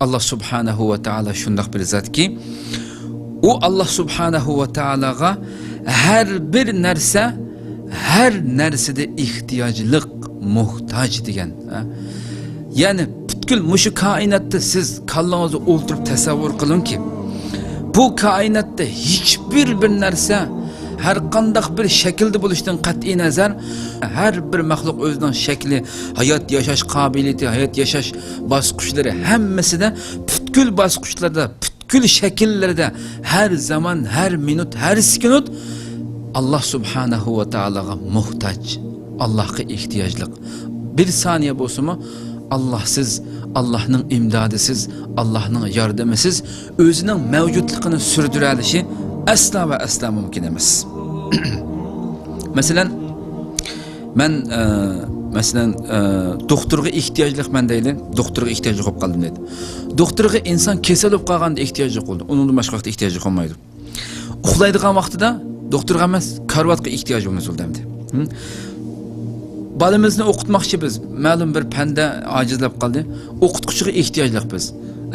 Allah subhanahu va taala shundoq bir zatki, u Allah subhanahu va taolaga her bir narsa, her narsada ehtiyojliq, muhtoj degan. Ya'ni butkul mushu koinotda siz kallangizda o'ltirib tasavvur qilingki, bu koinotda hiçbir bir narsa her qandaq bir şekilde buluştan qat'i nazar, her bir mahluq özünün şekli, hayat yaşaş kabiliyeti, hayat yaşaş basqıçları hemmasida butkul basqıçlarda, butkul şekillerde her zaman, her minut, her sekund Allah subhanahu va taolaga muhtoj, Allah'a ehtiyojliq. Bir saniye bo'lsa-mu Allahsız, Allah'ın imdadisiz, Allah'ın yardımısız özünün mevcutluğunu sürdürülüşü asla ve asla mümkün emas. Mesela ben doktorga ehtiyojliq men deyli, doktorga ehtiyojli bo'lib qoldim dedi. Doktorga inson kasal bo'lib qolganda ehtiyojli bo'ldi. Undan boshqa vaqtda ehtiyojli qolmaydi. Uxlaydigan vaqtida doktorga emas, karvatga ehtiyojimiz bo'ldi endi. Balamizni o'qitmoqchi biz, ma'lum bir fanda ojizlab qoldi. O'qituvchiga ehtiyojliq biz.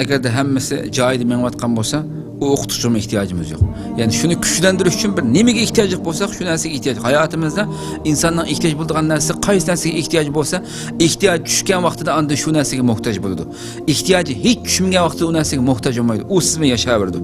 Agarda hammasi joyida menayotgan bo'lsa, o o'qituvchiga ehtiyojimiz yo'q. Ya'ni shuni kuchlantirish uchun bir nimaga ehtiyojli bo'lsak, shu narsaga ehtiyoj. Hayotimizda insonning ehtiyoj bo'ladigan narsa, qaysi narsaga ehtiyoj bo'lsa, ehtiyoj tushgan vaqtida anda shu narsaga muhtoj bo'ladi. Ehtiyoji hech tushmagan vaqtda u narsaga muhtoj bo'lmaydi. U sizmi yashayverdi.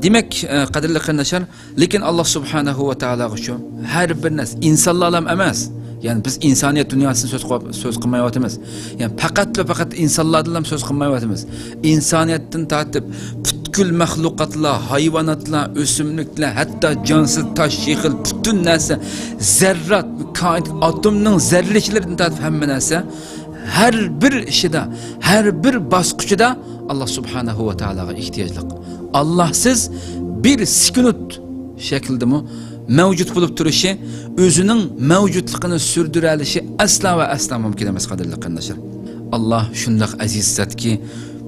Demek qadrli qarindoshlar, lekin Alloh subhanahu va taologa shu har bir narsa insonlar ham emas. Yani biz insaniyet dünyasını söz qilmayotimiz. Yani faqat ve faqat insonlardan ham söz qilmayotimiz. İnsaniyetten tartib butkul mahluqotlar, hayvonotlar, o'simliklar, hatto jonsiz tosh, yig'il, butun narsa, zarrat, koinot, atomning zarraliklaridan tartib hamma narsa her bir ishida, her bir bosqichida Allah subhanahu va taologa ehtiyojli. Allahsız bir sekund şekildimi mevcut bulup duruşu, özünün mevcutluğunu sürdürülüşü asla ve asla mümkün emas qadrli qarindoshlar. Allah şundaq aziz zat ki,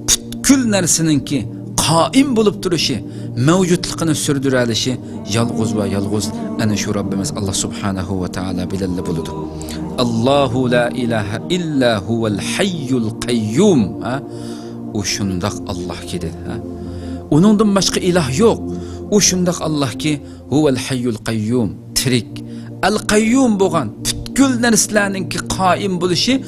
butkul narsaning ki qaim bulup duruşu, mevcutluğunu sürdürülüşü yalğuz ve yalğuz ana şu Rabbimiz Allah subhanahu ve taala bilalli buludu. Allahu la ilahe illa huvel hayyul qayyum. O şundaq Allah ki dedi. Onundan başka ilah yok. O şundaq Allah ki huvel hayyul qayyum, tirik. Al qayyum bo'lgan butkul narsalarning ki qaim bo'lishi